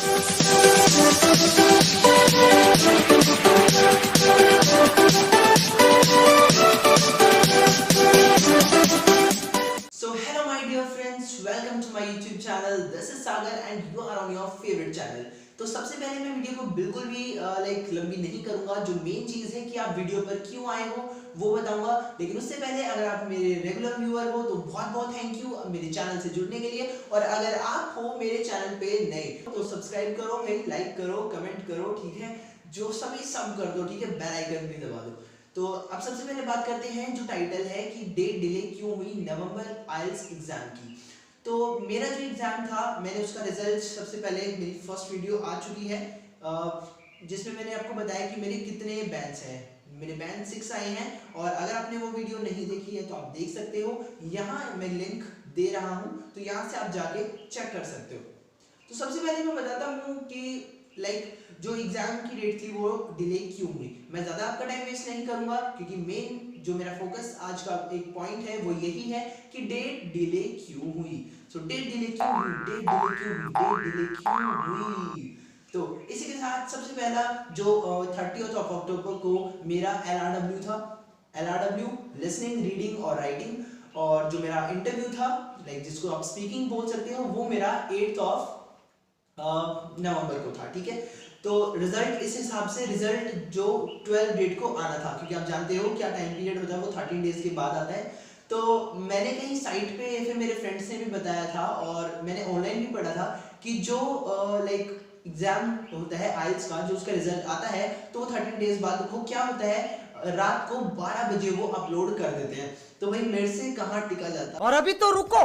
So hello my dear friends, welcome to my YouTube channel. This is Sagar and you are on your favorite channel. तो सबसे पहले मैं video को बिल्कुल भी लंबी नहीं करूंगा। जो मेन चीज है कि आप वीडियो पर क्यों आए हो वो बताऊंगा, लेकिन उससे पहले अगर आप मेरे रेगुलर व्यूअर हो तो बहुत बहुत थैंक यू मेरे चैनल से जुड़ने के लिए। और अगर आप हो मेरे चैनल पे नए तो सब्सक्राइब करो, भाई लाइक करो, कमेंट करो, ठीक है, जो सभी सब कर दो, ठीक है, बेल आइकन भी दबा दो। तो अब सबसे पहले बात करते हैं जो टाइटल है कि डेट डिले क्यों हुई नवंबर आइल्स एग्जाम की। तो मेरा जो एग्जाम था मैंने उसका रिजल्ट सबसे पहले मेरी फर्स्ट वीडियो आ चुकी है जिसमें मैंने आपको बताया कि मेरे कितने बैंड्स हैं। मेरे बैंड 6 आए हैं और अगर आपने वो वीडियो नहीं देखी है तो आप देख सकते हो, यहाँ मैं लिंक दे रहा हूँ तो यहाँ से आप जाके चेक कर सकते हो। तो सबसे पहले मैं बताता हूँ कि जो एग्जाम की डेट थी वो डिले क्यों हुई। मैं ज़्यादा आपका टाइम वेस्ट नहीं करूंगा क्योंकि मेन जो मेरा फोकस आज का एक पॉइंट है वो यही है कि डेट डिले क्यों हुई। सो डेट डिले क्यों हुई, डेट डिले क्यों हुई, डेट डिले क्यों हुई। तो इसी के साथ सबसे पहला जो 30th ऑफ अक्टूबर को मेरा LRW था, LRW लिसनिंग, रीडिंग और राइटिंग, और जो मेरा इंटरव्यू था जिसको आप स्पीकिंग बोल सकते हो वो मेरा 8th ऑफ नवंबर को था, ठीक है। तो रिजल्ट इस हिसाब से रिजल्ट जो 12 डेट को आना था, क्योंकि आप जानते हो क्या टाइम पीरियड होता है वो 13 डेज के बाद आता है। तो मैंने कहीं साइट पे या फिर मेरे फ्रेंड्स ने भी बताया था और मैंने ऑनलाइन भी पढ़ा था कि जो एग्जाम होता है आइल्स का, जो उसका रिजल्ट आता है तो वो 13 डेज बाद वो क्या होता है, रात को 12 बजे वो अपलोड कर देते हैं। तो भाई मेरे से कहाँ टिका जाता। और अभी तो रुको,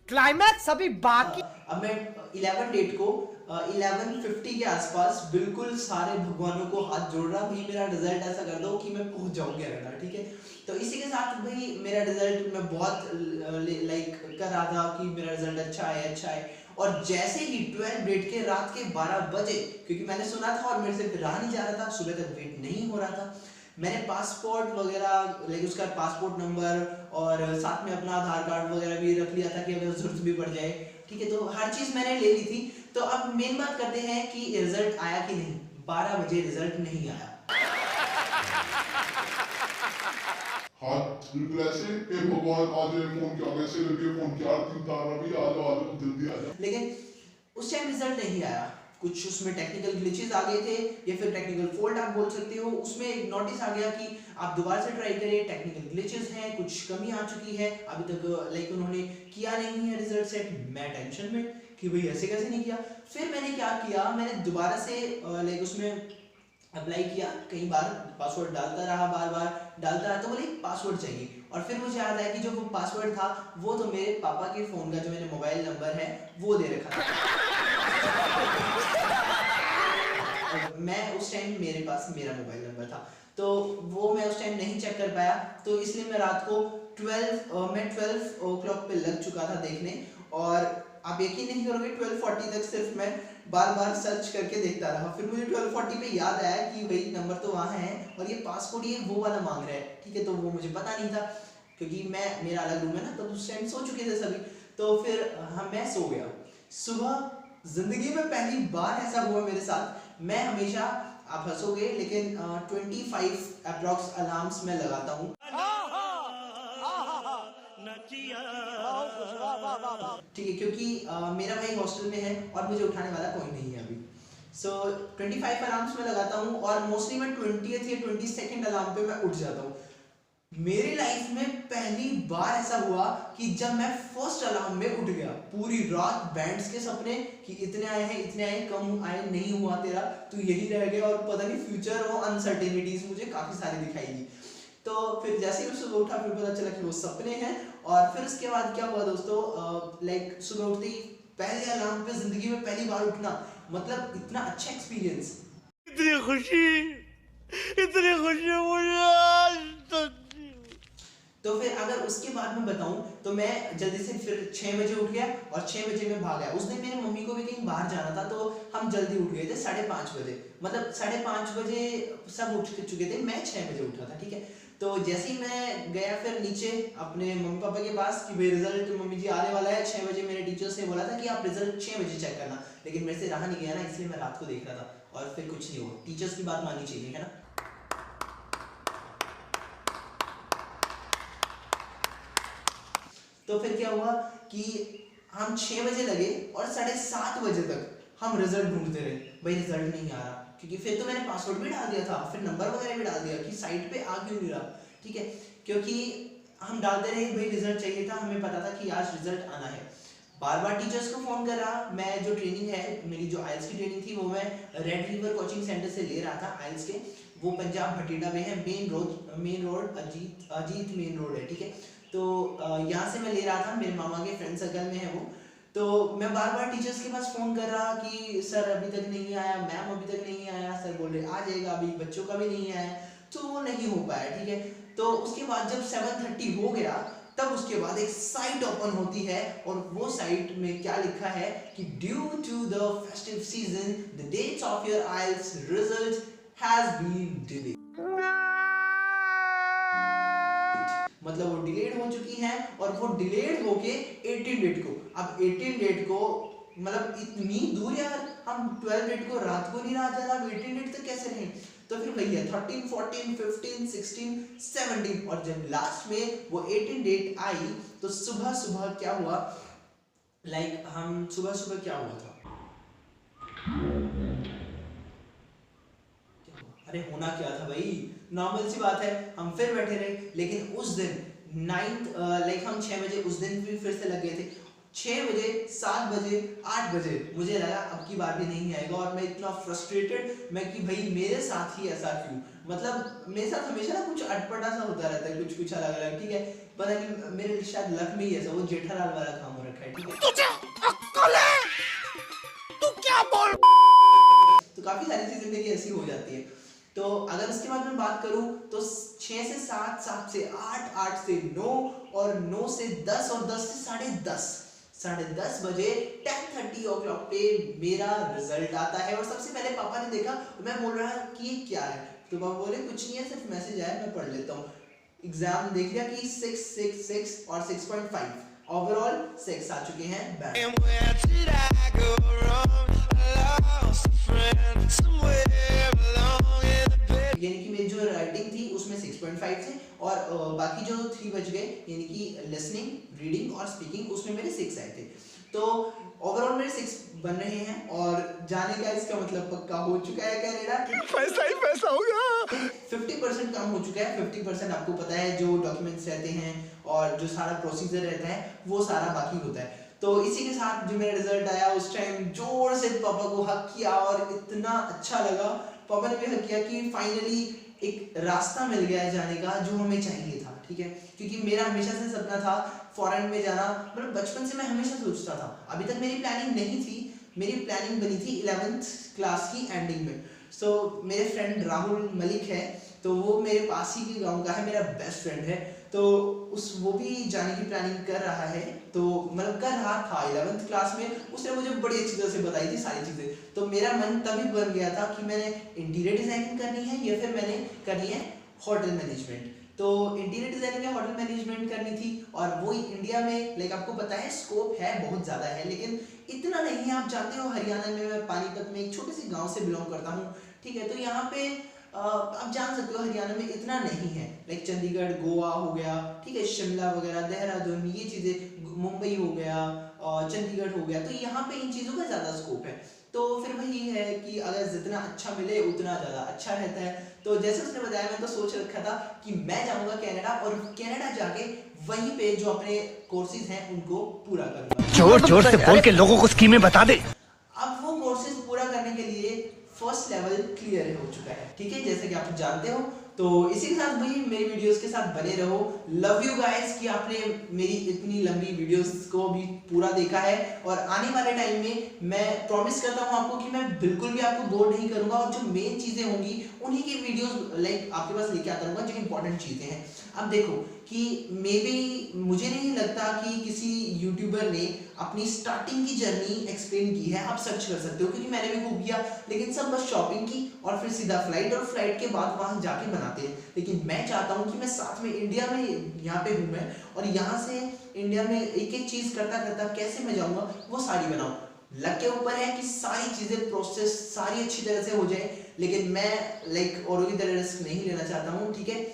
क्लाइमैक्स अभी बाकी। अब मैं 11 डेट को 11:50 के आसपास बिल्कुल सारे भगवानों को हाथ जोड़ रहा, भाई मेरा रिजल्ट ऐसा कर दो कि मैं पहुंच जाऊं कनाडा, ठीक है। तो इसी के साथ भाई मेरा रिजल्ट मैं बहुत कर रहा था कि मेरा रिजल्ट अच्छा है, अच्छा है। और जैसे ही 12 डेट के रात के 12 बजे, क्योंकि मैंने सुना था और मेरे से रहा नहीं जा रहा था, सुबह तक वेट नहीं हो रहा था, मैंने पासपोर्ट वगैरह उसका पासपोर्ट नंबर और साथ में अपना आधार कार्ड वगैरह भी रख लिया था कि अगर जरूरत भी पड़ जाए, ठीक है। तो हर चीज मैंने ले ली थी। तो अब मेन बात करते हैं कि रिजल्ट आया कि नहीं। 12 बजे रिजल्ट नहीं आया। हाथ बिल्कुल ऐसे हे भगवान आज फोन क्या कैसे करके फोन किया तीन तारा भी आ जाओ जल्दी आ जाओ, लेकिन उस टाइम रिजल्ट नहीं आया। कुछ उसमें टेक्निकल ग्लिचेस आ गए थे या फिर टेक्निकल फॉल्ट आप बोल सकते हो। उसमें एक नोटिस आ गया कि आप दोबारा से ट्राई करें, टेक्निकल ग्लिचेस हैं, कुछ कमी आ चुकी है, अभी तक उन्होंने किया नहीं है रिजल्ट सेट। मैं टेंशन में कि भाई ऐसे कैसे नहीं किया। फिर मैंने क्या किया, मैंने दोबारा से उसमें अप्लाई किया, कई बार पासवर्ड डालता रहा, बार बार डालता रहा, तो बोले पासवर्ड चाहिए। और फिर मुझे याद आया कि जो वो पासवर्ड था वो तो मेरे पापा के फोन का जो मेरे मोबाइल नंबर है वो दे रखा था। मैं उस टाइम मेरे पास मेरा मोबाइल नंबर था तो वो मैं उस टाइम नहीं चेक कर पाया। तो इसलिए मैं रात को 12 o'clock पे लग चुका था देखने। और आप यकीन नहीं करोगे 12:40 तक सिर्फ मैं बार बार सर्च करके देखता रहा। फिर मुझे 12:40 पे याद आया कि भाई नंबर तो वहाँ है और ये पासपोर्ट ये वो वाला मांग रहा है, ठीक है। तो वो मुझे पता नहीं था क्योंकि मेरा अलग रूम है ना, तो उस टाइम सो चुके थे सभी। तो फिर मैं सो गया। सुबह जिंदगी में पहली बार ऐसा हुआ मेरे साथ। मैं हमेशा, आप हंसोगे लेकिन 25 अप्रॉक्स अलार्म्स मैं लगाता हूँ, ठीक है, क्योंकि मेरा भाई हॉस्टल में है और मुझे उठाने वाला कोई नहीं है अभी। सो 25 अलार्म्स में लगाता हूँ और मोस्टली मैं 20th या 22nd अलार्म पे मैं उठ जाता हूँ। मेरी लाइफ में पहली बार ऐसा हुआ कि जब मैं फर्स्ट अलार्म में उठ गया। पूरी रात बैंड्स के सपने कि इतने आए हैं, इतने आए, कम आए, नहीं हुआ तेरा, तो यही रह गया। और पता नहीं फ्यूचर और अनसर्टेनिटीज मुझे काफी सारी दिखाई दी। तो फिर जैसे ही सुबह उठा फिर पता चला कि वो सपने हैं। और फिर उसके बाद क्या हुआ दोस्तों, सुबह उठते ही पहले अलार्म पे जिंदगी में पहली बार उठना, मतलब इतना अच्छा एक्सपीरियंस। इतनी खुशी मुझे आज तक। तो फिर अगर उसके बाद में बताऊं तो मैं जल्दी से फिर 6 बजे उठ गया और 6 बजे में भाग गया। उस दिन मेरी मम्मी को भी कहीं बाहर जाना था तो हम जल्दी उठ गए थे 5:30 बजे, मतलब 5:30 बजे सब उठ चुके थे, मैं 6 बजे उठा था, ठीक है। तो जैसे ही मैं गया फिर नीचे अपने मम्मी पापा के पास कि भाई रिजल्ट मम्मी जी आने वाला है 6 बजे, मेरे टीचर्स ने बोला था कि आप रिजल्ट 6 बजे चेक करना, लेकिन मेरे से रहा नहीं गया ना, इसलिए मैं रात को देख रहा था और फिर कुछ नहीं हुआ। टीचर्स की बात माननी चाहिए, है ना। तो फिर क्या हुआ कि हम 6 बजे लगे और 7:30 बजे तक हम रिजल्ट ढूंढते रहे, भाई रिजल्ट नहीं आ रहा, क्योंकि फिर तो मैंने पासवर्ड भी डाल दिया था, फिर नंबर वगैरह भी डाल दिया कि साइट पे आ क्यों नहीं रहा, ठीक है, क्योंकि हम डालते रहे भाई रिजल्ट चाहिए था, हमें पता था कि आज रिजल्ट आना है। बार बार टीचर्स को फोन कर रहा, मैं जो ट्रेनिंग है मेरी जो आइल्स की ट्रेनिंग थी वो मैं रेड रिवर कोचिंग सेंटर से ले रहा था आइल्स के, वो पंजाब भटिंडा में है, main road Ajit main road है, ठीक है। तो यहाँ से मैं ले रहा था, मेरे मामा के फ्रेंड सर्कल में है वो। तो मैं बार बार टीचर्स के पास फोन कर रहा कि सर अभी तक नहीं आया, मैम अभी तक नहीं आया, सर बोल रहे आ जाएगा, अभी बच्चों का भी नहीं आया, तो वो नहीं हो पाया, ठीक है। तो उसके बाद जब 7:30 हो गया तब उसके बाद एक साइट ओपन होती है और वो साइट में क्या लिखा है कि due to the festive season the dates of your IELTS result has been delayed, मतलब वो डिलेड हो चुकी है और वो डिलेड होके 18 डेट को, अब 18 डेट को मतलब इतनी दूर यार, हम 12 डेट को रात को नहीं रहा था, अब 18 डेट तक कैसे रहे। तो फिर वही है 13, 14, 15, 16, 17 और जब लास्ट में वो 18 डेट आई तो सुबह सुबह क्या हुआ, लाइक हम सुबह सुबह क्या हुआ था, अरे होना क्या था भाई, नॉर्मल सी बात है, हम फिर बैठे रहे। लेकिन उस दिन 9th लाइक हम 6 बजे उस दिन भी फिर से लग गए थे, 6 बजे 7 बजे 8 बजे मुझे लगा अब की बार भी नहीं आएगा और मैं इतना फ्रस्ट्रेटेड मैं कि भाई मेरे साथ ही ऐसा क्यों, मतलब मेरे साथ हमेशा ना कुछ अटपटा सा होता रहता है, कुछ कुछ अलग अलग, ठीक है, पता नहीं मेरे शायद लक में ही ऐसा वो जेठालाल वाला काम हो रखा है, ठीक है। तुझे अक्ल है? तू क्या बोल? तो काफी सारी चीजें मेरी ऐसी हो जाती है। तो अगर उसके बाद मैं बात करूं तो 6 से 7, 7 से 8, 8 से 9 और 9 से 10 और 10 से 10:30, 10:30 बजे 10:30 ओ क्लॉक पे मेरा रिजल्ट आता है। और सबसे पहले पापा ने देखा, मैं बोल रहा कि ये क्या है, तो पापा बोले कुछ नहीं है, सिर्फ मैसेज आया, मैं पढ़ लेता हूँ। एग्जाम देख लिया कि 6, 6, 6 और 6.5 ओवरऑल 6 आ चुके हैं बैंड। यानी कि मेरी जो राइटिंग थी उसमें 6.5 थे और बाकी जो 3 बच गए यानी कि लिसनिंग, रीडिंग और स्पीकिंग उसमें मेरे 6 आए थे। तो ओवरऑल मेरे 6 बन रहे हैं और जाने का इसका मतलब पक्का हो चुका है कनाडा, पैसा ही पैसा होगा। 50% काम हो चुका है, 50% आपको पता है जो डॉक्यूमेंट्स रहते हैं और जो सारा प्रोसीजर रहता है वो सारा बाकी होता है। तो इसी के साथ जो मेरा रिजल्ट आया उस टाइम जोर से पापा को हक किया और इतना अच्छा लगा, पापा ने भी हक किया कि फाइनली एक रास्ता मिल गया है जाने का जो हमें चाहिए था, ठीक है। क्योंकि मेरा हमेशा से सपना था फॉरेन में जाना, मतलब बचपन से मैं हमेशा सोचता था, अभी तक मेरी प्लानिंग नहीं थी, मेरी प्लानिंग बनी थी 11th क्लास की एंडिंग में। सो मेरे फ्रेंड राहुल मलिक है, तो वो मेरे पास ही के गांव का है, मेरा बेस्ट फ्रेंड है, तो वो भी जाने की प्लानिंग कर रहा है, तो मतलब कर रहा था 11th क्लास में, उसने मुझे बड़ी अच्छी तरह से बताई थी सारी चीज़ें। तो मेरा मन तभी बन गया था कि मैंने इंटीरियर डिजाइनिंग करनी है या फिर मैंने करनी है होटल मैनेजमेंट। तो इंटीरियर डिजाइनिंग या होटल मैनेजमेंट करनी थी और वो इंडिया में लाइक आपको पता है स्कोप है, बहुत ज़्यादा है, लेकिन इतना नहीं है। आप जानते हो हरियाणा में, मैं पानीपत में एक छोटे से गाँव से बिलोंग करता हूँ, ठीक है। तो यहाँ पे आप जान सकते हो हरियाणा में इतना नहीं है, लाइक चंडीगढ़, गोवा हो गया, ठीक है, शिमला वगैरह, देहरादून, ये चीज़ें, मुंबई हो गया, चंडीगढ़ हो गया, तो यहाँ पे इन चीज़ों का ज़्यादा स्कोप है। तो फिर वही है कि अगर जितना अच्छा मिले उतना ज़्यादा अच्छा रहता है। तो जैसे उसने बताया, मैं तो सोच रखा था कि मैं जाऊँगा कनाडा और कनाडा जाके वहीं पे जो अपने कोर्सेज हैं उनको पूरा करूँगा। जोर जोर से बोल के लोगों को स्कीमें बता दे। अब वो कोर्सेज पूरा करने के लिए फर्स्ट लेवल क्लियर हो चुका है, ठीक है, जैसे कि आप जानते हो। तो इसी के साथ भाई मेरी वीडियोस के साथ बने रहो। लव यू गाइस कि आपने मेरी इतनी लंबी वीडियोस को भी पूरा देखा है और आने वाले टाइम में मैं प्रॉमिस करता हूँ आपको कि मैं बिल्कुल भी आपको बोर नहीं करूंगा और जो मेन चीजें होंगी उन्हीं की वीडियोस लाइक आपके पास लेके आता रहूंगा, जो इंपॉर्टेंट चीजें हैं। अब देखो कि मे बी मुझे नहीं लगता कि किसी यूट्यूबर ने अपनी स्टार्टिंग की जर्नी एक्सप्लेन की है, आप सर्च कर सकते हो क्योंकि मैंने भी खूब किया, लेकिन सब बस शॉपिंग की और फिर सीधा फ्लाइट और फ्लाइट के बाद वहां जाके बनाते हैं। लेकिन मैं चाहता हूँ कि मैं साथ में इंडिया में यहाँ पे हूँ मैं, और यहाँ से इंडिया में एक एक चीज करता करता कैसे मैं जाऊँगा वो सारी बनाऊँ। लक के ऊपर है कि सारी चीजें प्रोसेस सारी अच्छी तरह से हो जाए, लेकिन मैं लाइक औरों की तरह रिस्क नहीं लेना चाहता हूँ। ठीक है,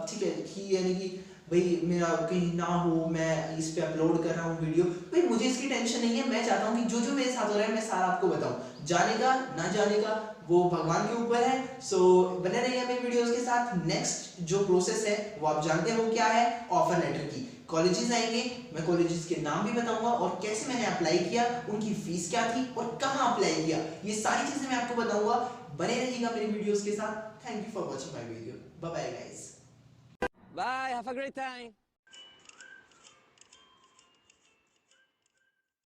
ठीक है कि यानी कि भाई मेरा कहीं ना हो, मैं इस पे अपलोड कर रहा हूँ वीडियो, भाई मुझे इसकी टेंशन नहीं है। मैं चाहता हूँ कि जो जो मेरे साथ हो रहा है मैं सारा आपको बताऊँ, जाने का ना जाने का वो भगवान के ऊपर है। सो बने रहिए मेरे वीडियोस के साथ। नेक्स्ट जो प्रोसेस है वो आप जानते हो क्या है, ऑफर लेटर की। कॉलेजेस आएंगे, मैं कॉलेजेस के नाम भी बताऊंगा और कैसे मैंने अप्लाई किया, उनकी फीस क्या थी और कहाँ अप्लाई किया, ये सारी चीजें मैं आपको बताऊंगा। बने रहिएगा मेरे वीडियोस के साथ। Thank you for watching my video. Bye bye guys. Bye. Have a great time.